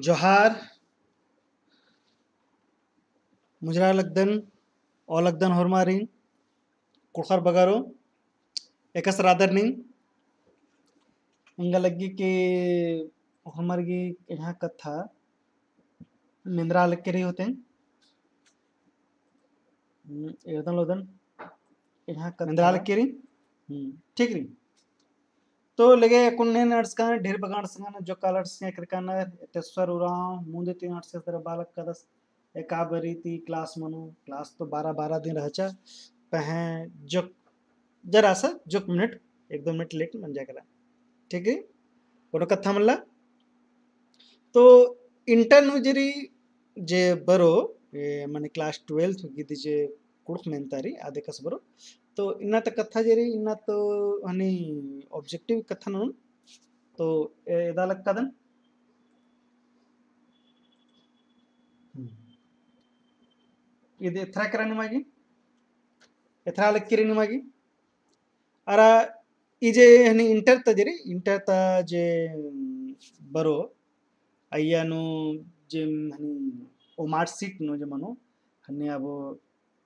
जोहार मुजरा लगदन ओलगदन होरमारिन कुखर बगारो एकस रादरनिंग इंगा लगी कि हमारी यहाँ कथा निंद्रा लक्केरी होते हैं एकदम लोदन यहाँ कथा निंद्रा लक्केरी ठीक रही तो लगे कुन्ने नर्स का ढेर बगाड़ संगना जो कलर्स ने करकाना तेस्वर उराव मुंदे तीन नर्स तेरा बालक कदस एकाबरी ती क्लास मनु क्लास तो 12 दिन रहचा पहे जो जरा सा जो मिनट 1-2 मिनट लेट बन जा करा ठीक है कोनो कथा मल्ला तो इंटर्न जरी जे बरो माने क्लास 12 गिदी जे कुड़ख मेंतारी आदे कस बरो तो इन्ना तो कथा जरी इन्ना तो हनी ऑब्जेक्टिव कथा न तो एदालक कदन ಇದು ಎತ್ರಾ ಕರ ನಿಮಗೆ ಎತ್ರಾಲಕ್ ಕಿರಿ ನಿಮಗೆ ಅರ ಇಜೆ ಹನಿ ಇಂಟರ್ ತದಿರಿ ಇಂಟರ್ ತ जे बरो ಅಯ್ಯಾನು जे ಹನಿ ओ मार्क सीट नो जे मनो हनी अब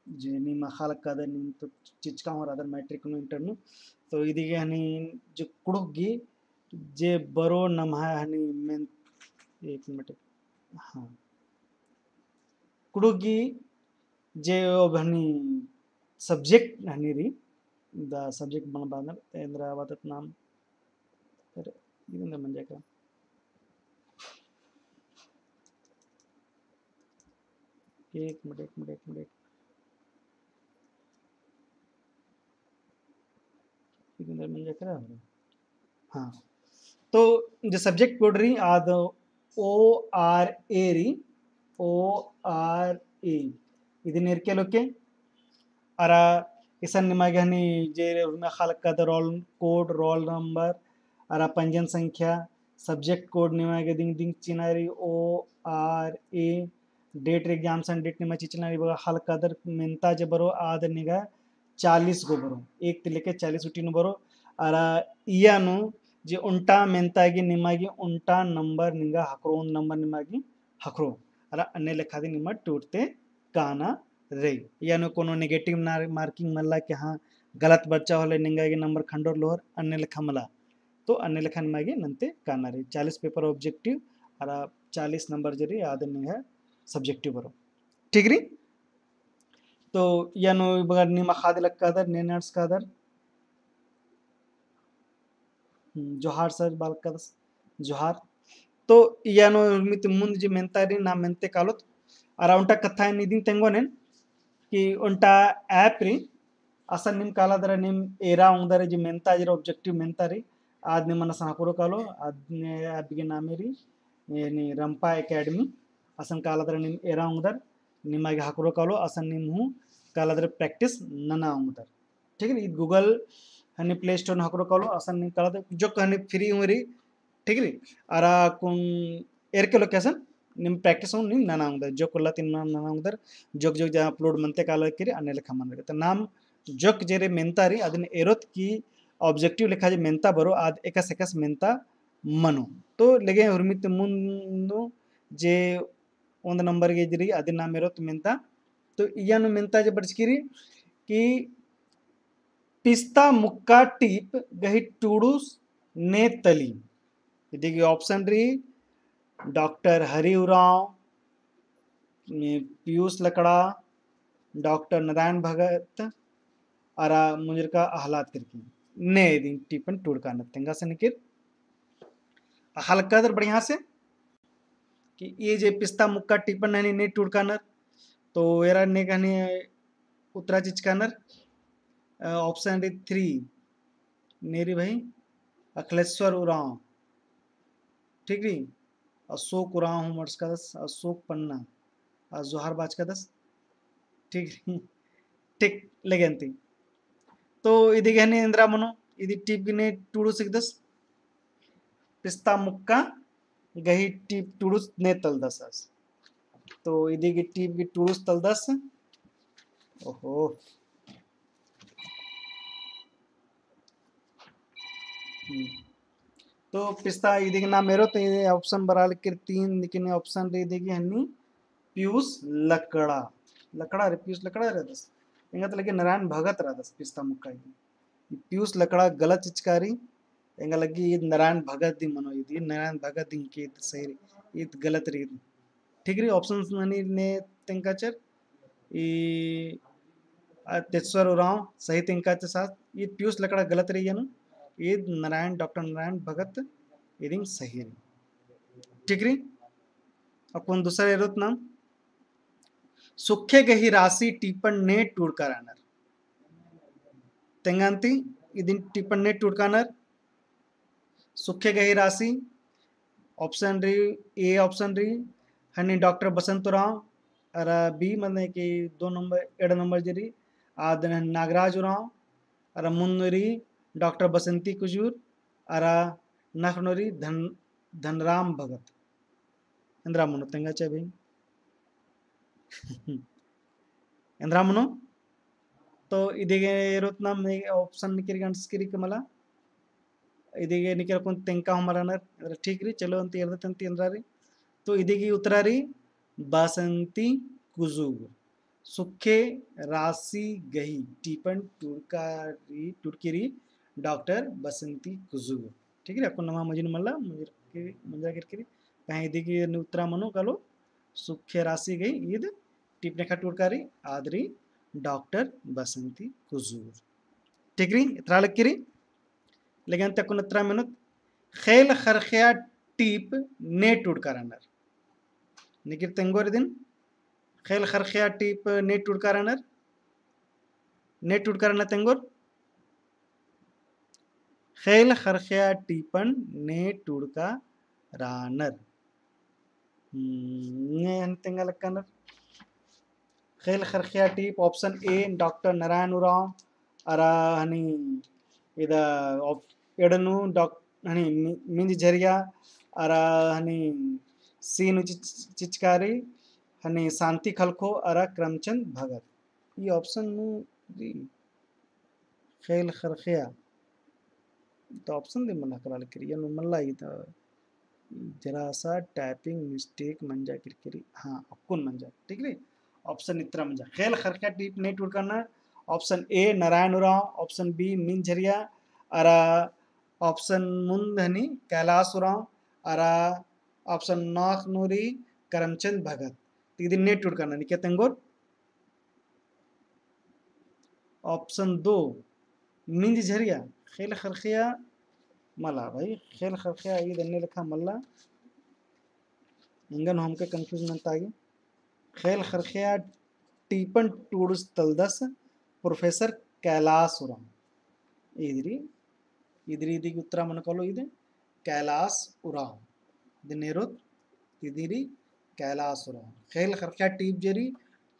जे ನಿಮ್ಮ ಹಾಲಕ್ ಕದ ನಿಮ್ तो चिचका हो rather matric no inter no तो इदिगे हनी जो कुड़गी जे बरो नमहा हनी मेन 1 मिनट हाँ कुड़गी जे हनी सब्जेक्ट हनी री द सब्जेक्ट बन बांधर तेंद्र आवत नाम तर इदिंद मंजे का एक मिनट इदिंद मंजे करा हाँ तो जो सब्जेक्ट कोड री आद ORA री ORA ఇది నేర్కేలోకే అరా ఇసన్ నిమగని जे उनमें खालक का रोल कोड रोल नंबर अरा पंजन संख्या subject code निमागे दिंग दिंग Chinari ORA date exam सन डेट निमा चिचनारी बगा खालक का मेंता जे बरो आद निगा 40 गो बरो एक ते लेके 40 उठी नो बरो अरा इयानु जे उल्टा मेंतागी निमागी उल्टा नंबर निगा हकरो नंबर निमागी हकरो अरा अन्य लेखादी निमा टूटते काना रही यानो कोनो नेगेटिव मार्किंग मल्ला कि हाँ गलत बच्चा होले निंगागी नंबर खंडोर लोहर अन्य लेखा मला तो अन्य लेखा निमागी नंते काना रही 40 पेपर ऑब्जेक्टिव अरा 40 नंबर जरी आदन निगा सब्जेक्टिव बरो ठीक री तो यानो बगर निमा खाद लक्कादर नेनर्स कादर जोहार सर बालकदस जोहार तो यानो मित मुंद जे मेंतारी ना मेंते कालोत अरा उंटा कथा निदिन तेंगोनेन कि उंटा ऐप री असन निम काला दर निम एरा उंदर जे मेंता जे ऑब्जेक्टिव मेंतारी आज ने मन सहापुरो कालो आज ने ऐप के नामेरी नि रंपा एकेडमी असन काला दर निम एरा उंदर निमागे हाकुरो कालो असन निम हूँ काला दर प्रैक्टिस नना उंदर ठीक है गूगल हनी प्ले स्टोर हाकुरो कालो असन निम काला दर जो हनी फ्री हुरी ठीक है अरा कुन एर के लोकेशन निम प्रैक्टिस हो निम नना उंदर जो कोला तिन नना उंदर जोक जोक जहाँ अपलोड मनते काला किरी अन्य लेखा मन तो नाम जोक जेरे मेंतारी अदन एरोत की ऑब्जेक्टिव लेखा जे मेंता बरो आद एकस एकस मेंता मनो तो लगे उर्मित मुंदु जे ಒಂದ ನಂಬರ್ ಗೆ ಇದ್ರಿ ಅದನ್ನ ಮೇರೋತ್ ಮೆಂತ तो इयानु मेंता जे बर्चकिरी कि पिस्ता मुक्का टीप गही टूडूस ने तली देखिए ऑप्शन रही डॉक्टर हरि उरांव पीयूष लकड़ा डॉक्टर नारायण भगत अरा मुझर का आहलाद करके ने दिन टिपन टूड़का नतेंगा से निकिर हल्का दर बढ़िया से कि ये जे पिस्ता मुक्का टिपन नहीं ने टूड़का नर तो एरा ने कहने उतरा चिचकानर ऑप्शन 3 नेरी भाई अखिलेश्वर उरांव ठीक रही अशोक उरांव हूँ मर्स का दस अशोक पन्ना जोहार बाज का दस ठीक रही ठीक लेगेंती तो इदी गहने इंद्रा मनो इदी टीप गिने टूडू सिकदस पिस्ता मुक्का गही टीप टूडूस ने तलदस तो इदी की टीप की टूडूस तलदस ओहो तो पिस्ता ಇದೀಗ ನಾ ಮೇರೋತ ಇದೆ ಆಪ್ಷನ್ ಬರಾಲಿಕ್ಕಿರ್ तीन लेकिन ऑप्शन रे देगी हन्नी पीयूष लकड़ा लकड़ा रे पीयूष लकड़ा रे दस इंगा तो लगे नारायण भगत रा दस पिस्ता मुक्का पीयूष लकड़ा गलत चिचकारी इंगा लगी ये नारायण भगत दी मनो ये नारायण भगत दी के सही ये गलत री ठीक री ऑप्शन ननी ने तिंकाचर ई तेश्वर उराव सही तिंकाचर साथ ये पीयूष लकड़ा गलत रही है ना ये नारायण डॉक्टर नारायण भगत ये सही है ठीक री अपन दूसरा एरोत नाम सुखे गही राशि टिप्पण ने टूडकारानर तेंगांती इदिन टिप्पण ने टूडकानर सुखे गही राशि ऑप्शन री ए ऑप्शन री हनी डॉक्टर बसंतराव अर बी मने कि 2 नंबर 7 नंबर जरी आदन नागराज राव अर मुन्नरी डॉक्टर बसंती कुजूर अर नखनोरी धनराम भगत इंद्रा मनो तेंगा चे भाई इंद्रा मनो तो इदिगे एरोत नाम ऑप्शन निकिर गंस्किरी कमला इदिगे निकिर कोन तेंका हमरानर ठीक री चलो अंती एरदतंती इंद्रारी तो इदिगी उतरारी बासंती कुजुग सुखे राशि गही टीपन टुड़किरी डॉक्टर बसंती कुजुग ठीक है आपको नमा मजिन मल्ला मुझे किरकिरी कहीं इदिगी उतरा मनो कलो सुखे राशि गई ईद टिपने का टुड़कारी आदरी डॉक्टर बसंती कुजूर ठीक री इतरा लक्किरी लेकिन तक उतरा मिनट खेल खरखिया टीप ने टुड़कारानर निकिर तेंगोर दिन खेल खरखिया टीप ने टुड़कारानर तेंगोर खेल खरखिया टीपन ने टुड़का रानर ने अंतिंगा लक्कानर खेल खरखिया टीप option A doctor Narayan Oraon अरा हनी इदा एडनु हनी मिंज झरिया अरा हनी सीनु चिचकारी हनी शांति खलखो अरा करमचंद भगत ये ऑप्शन नु जी खेल खरखिया तो ऑप्शन दे मना करा लिखरी ये मल्ला इदा जरा सा टाइपिंग मिस्टेक मंजा किरकिरी हाँ अक्कुन मंजा ठीक है ऑप्शन इतना मंजा खेल खरखिया टीप ने टुड़काना option A Narayan Oraon option B मिंझरिया अरा ऑप्शन मुंदनी कैलाश उराव अरा ऑप्शन नाख नूरी करमचंद भगत इधर ने टुड़काना निके तेंगोर ऑप्शन 2 मिंझरिया खेल खरखिया मला भाई खेल खरखिया ये दन्ने लिखा मल्ला इंगन हमके कंफ्यूजन तागी खेल खरखिया टीपन टूडस तलदस प्रोफेसर कैलाश उराव इधरी इधरी इधरी उत्तरा मन कलो इधे कैलाश उराव दिनेरोत इधरी कैलाश उराव खेल खरखिया टीप जरी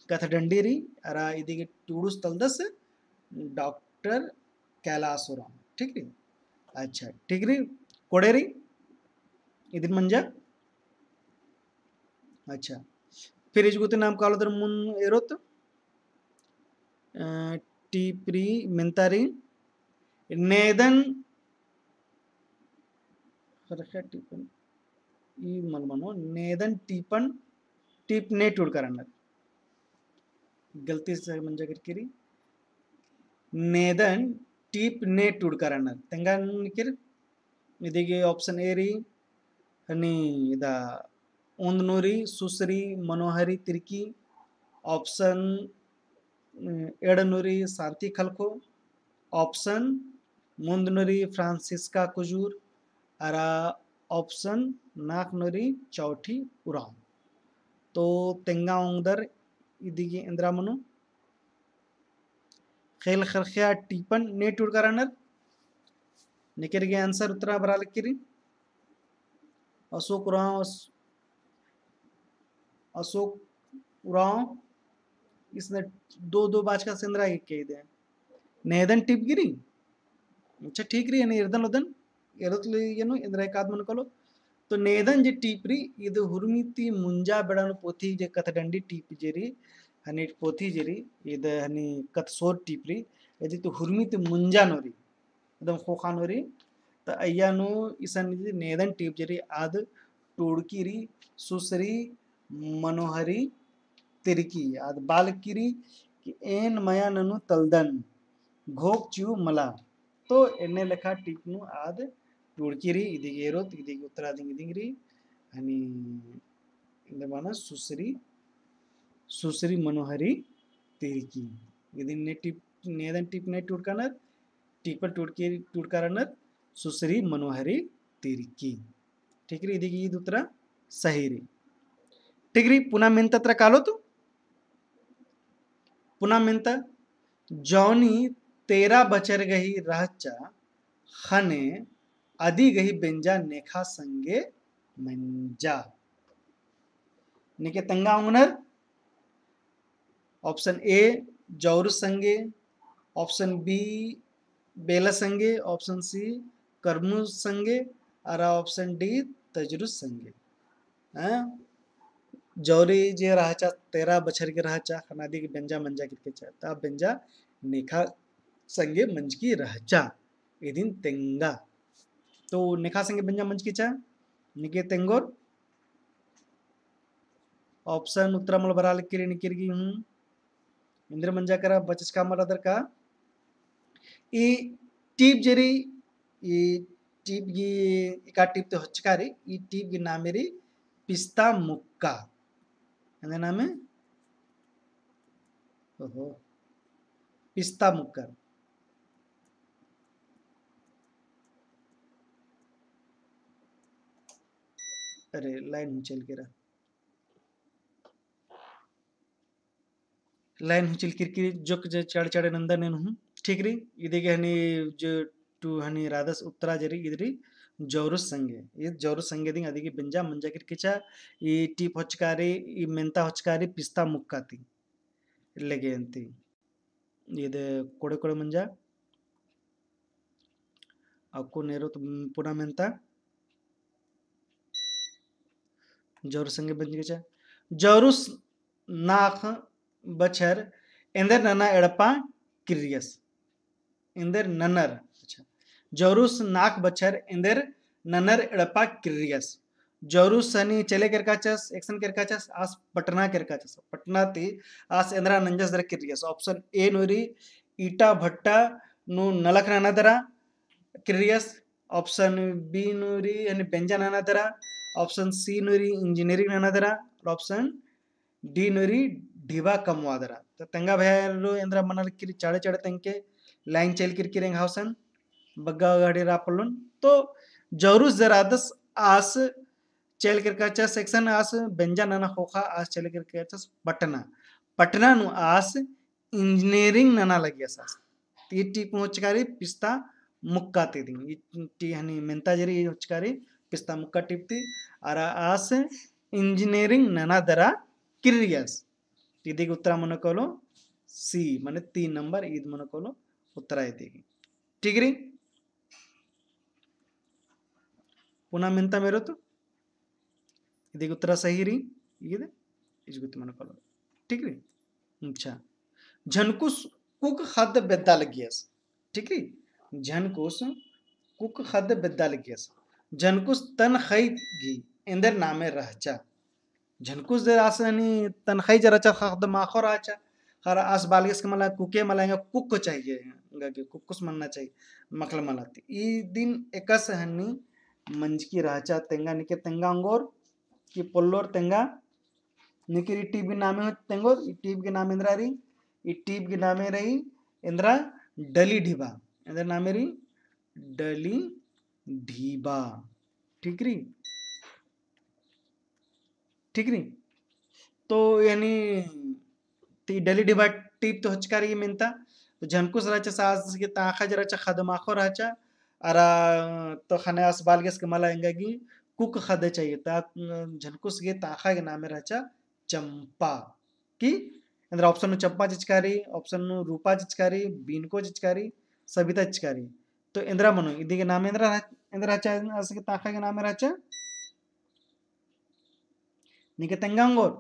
कथडंडीरी अरा इधरी टूडस तलदस डॉक्टर कैलाश उराव ठीक है अच्छा ठीक री कोडेरी इधर मंजा अच्छा फिर इजगुते नाम कालो दर मुन एरोत टीपरी मिंतारी नेदन खरखिया टीपन ई मलमनो नेदन टीपन टीप ने टुड़कारानर गलती से मंजा किरकिरी नेदन टीप ने टुड़कारानर तेंगा निकिर इदिगे ऑप्शन ए री हनी इदा ओंदनूरी सुसरी मनोहरी तिरकी ऑप्शन एडनूरी शांति खलखो ऑप्शन मुंदनूरी फ्रांसिस्का कुजूर अरा ऑप्शन नाकनूरी चौठी उराव तो तेंगा उंदर इदिगे इंद्रा मनो खेल खरखिया टीपन ने टुड़कारानर निकिरगे आंसर उत्तरा बरा लिखिरी अशोक उराव इसने दो बाज का सिंद्रा एक के दे नेदन टिप गिरी अच्छा ठीक रही है इर्दन उदन एरतले येनो इंद्रा एकाद मन कलो तो नेदन जे टीप री इद हुरमिती मुंजा बेड़न पोथी जे कथडंडी टीप जेरी हनी पोथी जेरी इद हनी कथसोर टीप री यदि तो हुरमिती मुंजा नोरी एकदम खोखा नोरी तो अय्यानु इसन नेदन टीप जरी आद टूड़कीरी सुसरी मनोहरी तिरकी आद बालकिरी कि एन मया ननु तलदन घोक च्यू मला तो एने लेखा टीपनु आद टूड़कीरी इदिगे एरोत इदिगे उत्तरा दिंगरी आणि इंदमाना सुसरी सुसरी मनोहरी तिरकी इदिन ने टीप नेदन टीप ने टूड़कानर टीपल टूड़कारनर सुसरी मनोहरी तिरकी ठीक री इदिगे ईद उत्तरा सही री ठीक री पुनः मिंतत्र कालो तो पुनः मिंत जौनी 13 बचर गही रहचा खने आदि गही बेंजा नेखा संगे मंजा निके तंगा उनर ऑप्शन ए जौर संगे ऑप्शन बी बेला संगे ऑप्शन सी कर्मु संगे और ऑप्शन डी तजरुस संगे जौरी जे राहचा 13 बछर के राहचा खनादी के बेंजा मंजा किरके ता बेंजा नेखा संगे मंज की रहचा एदिन तेंगा तो नेखा संगे बेंजा मंज की चा निके तेंगोर ऑप्शन उत्तरमल बराल किरी निकिरगी इंद्र मंजा करा बचस का मरादर का ई टीप जरी ई टीप गी इका टीप तो हचकारी ई टीप गी नामेरी पिस्ता मुक्का अंदर नाम है ओहो पिस्ता मुक्का अरे लाइन चल के रहा लाइन हुचिल किरकिरी जोक जे चढ़ चढ़े नंदन नेनु ठीक री इदिगे हनी जो टू हनी राधस उत्तरा जरी इदरी जौरुस संगे ये जौरुस संगे दिंग अदिगे बेंजा मंजा किरकिचा ई टीप हचकारी ई मेंता हचकारी पिस्ता मुक्काती लगे अंती ये कोड़े कोड़े मंजा आपको नेरो तो पुनः मेंता जौरुस संगे बेंजा जौरुस नाख बचर इंदर नना एड़पा किरियस इंदर ननर अच्छा जौरुस नाक बचर इंदर ननर एड़पा किरियस जौरुस सनी चले करकाचस एक्शन करकाचस आस पटना करकाचस पटना ती आस इंद्रा नंजस दर किरियस ऑप्शन ए नोरी ईटा भट्टा नु नलक ननदरा किरियस ऑप्शन बी नोरी यानी बेंजा ननदरा ऑप्शन सी नोरी इंजीनियरिंग ननदरा ऑप्शन डी नोरी ढीबा कमवादरा तो तंगा भैरो इंद्रा मनल किरी चाड़े चाड़े तंके लाइन चल किरकिरेंग हाउसन बग्गा गाड़ी रापलुन तो जरूस जरादस आस चल किरकाचा सेक्शन आस बेंजा नना खोखा आस चल किरकाचा पटना पटना नु आस इंजीनियरिंग नना लगी आस ती टी पहुंचकारी पिस्ता मुक्का ती टी हनी मेंता जरी होचकारी पिस्ता मुक्का टिपती और आस इंजीनियरिंग नना दरा किरियस इदिगे उत्तरा मनकोलो सी माने 3 नंबर ईद मनकोलो उत्तरा इदिगे ठीक री पुनः मिंता मेरो तो इदिगे उत्तरा सही री इगे इजगुत मनकोलो ठीक री अच्छा झनकुस कुक खाद बेद्दा लगियस ठीक री झनकुस कुक खाद बेद्दा लगियस झनकुस तन खई गी इंदर नामे रहचा झनकुस दे आसनी तनखाई जराचा खाद माखोर आचा हर आस बालगेस के मला कुके मलाएंगा कुक को चाहिए गगे कुकुस मनना चाहिए मखल मलाती ई दिन एकस हन्नी मंज की राचा तेंगा निके तेंगा अंगोर की पोल्लोर तेंगा निके टीप के नामे तेंगोर टीप के नाम इंद्रा री टीप के नामे रही इंद्रा डली ढीबा इंद्रा नामे री डली ढीबा ठीक री ठीक नी तो यानी ती डली डिबा टीप तो हचकारी मिनता तो झनकुस राचा सास के ताखा जराचा खदमाखो राचा अरा तो खाने आस बालगेस के मला इंगागी कुक खदे चाहिए ता झनकुस के ताखा के नामे राचा चंपा की अंदर ऑप्शन नु चंपा चिचकारी ऑप्शन नु रूपा चिचकारी बीनको चिचकारी सविता चिचकारी तो इंद्रा मनो इदी के नाम इंद्रा राचा आस के ताखा के नामे राचा निके तेंगांगोर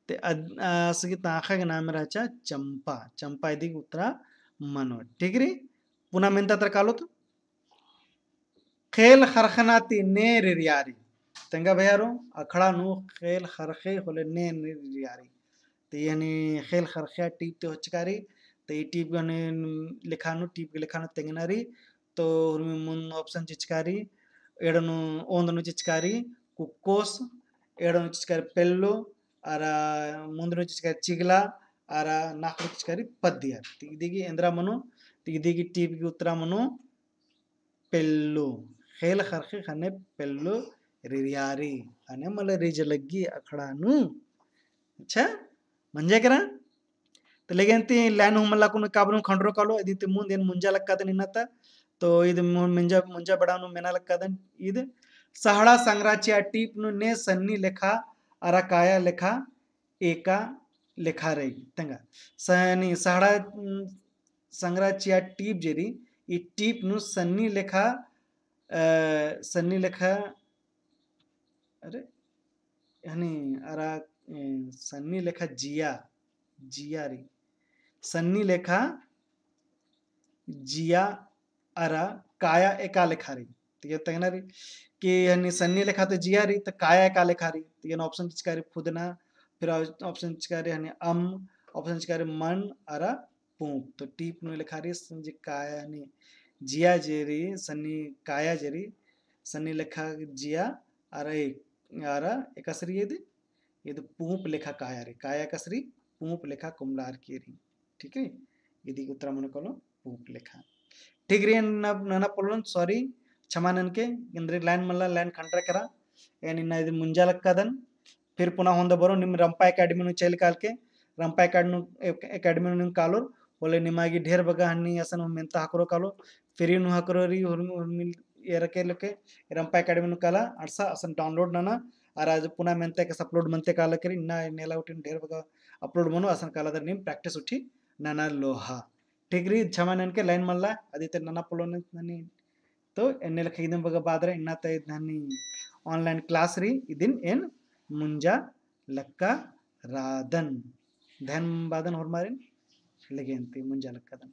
ते असगी ताखा के नाम राचा चंपा चंपा इदी उत्तरा मनो ठीक री पुनः मेंता तर कालो तो खेल खरखनाती ने रिरियारी तंगा भैयारो अखड़ा नु खेल खरखे होले ने रिरियारी तो यानी खेल खरखया टीप ते होचकारी तो ये टीप गने लिखानु टीप के लिखानु तेंगनारी तो मुन ऑप्शन चिचकारी एडनु ओंदनु चिचकारी कुकोस एडनु चिचकारी पेल्लो आरा मुंदनु चिचकारी चिगला आरा नाकनु चिचकारी पद्दिया तिगिदिगी इंद्रा मनु तिगिदिगी टीप की उत्तरा मनु पेल्लो खेल खरखे खाने पेल्लो रिरियारी खाने मला रिजलगी अखड़ानु अच्छा म्हणजे करा तो लेकिन ती लैन हमला कुन काबनु खंडरो कालो इदी ते मुंद एन मुंजा लक्कादन इनता तो इद मुंजा मुंजा बडानु मेना लक्कादन इद सहाड़ा संग्राचिया टीपनु ने सन्नी लेखा अरा काया लेखा एका लेखा रही तंगा सनी सहाड़ा संग्राचिया टीप जेरी ई टीप नु सन्नी लेखा अरे यानी अरा सन्नी लेखा जिया जिया री सन्नी लेखा जिया अरा काया एका लेखा री तो ये तगना री कि यानी सन्नी लेखा तो जिया री तो काया एका लेखा री तो ये ऑप्शन चिचकारी खुदना फिर ऑप्शन चिचकारी यानी ऑप्शन चिचकारी मन अरा पूप तो टीप नु लेखा री संजी काया यानी जिया जेरी सन्नी काया जेरी सन्नी लेखा जिया अरा एकसरी ये पूप लेखा काया रे काया कसरी पूप लेखा कुमलार की री ठीक है यदि उत्तर मन कलो पूप लेखा ठीक रे नना पोलन सॉरी क्षमानन के इंद्र लाइन मल्ला लाइन खंड्रा करा यानी ना इद मुंजा लक्कादन फिर पुनः होंद बरो निम रंपा एकेडमी नु चल काल के रंपा एकेडमी नु कालोर बोले निमागी ढेर बगा हन्नी असन मेंता हाकरो कालो फिर नु हाकरो री हुर्मिल एरके लके रंपा एकेडमी नु काला अरसा असन डाउनलोड नना और आज पुनः मेंते के अपलोड मनते काला करी ना नेला उठिन ढेर बगा अपलोड मनो असन काला दर निम प्रैक्टिस उठी नना लोहा ठीक री छमानन के लाइन मल्ला अदिते नना पोलोन ननी तो एने लखे इदम बगा बादरे इन्ना तय ननी ऑनलाइन क्लास री इदिन एन मुंजा लक्का रादन धन बादन होर मारिन लेगेंती मुंजा लक्का दन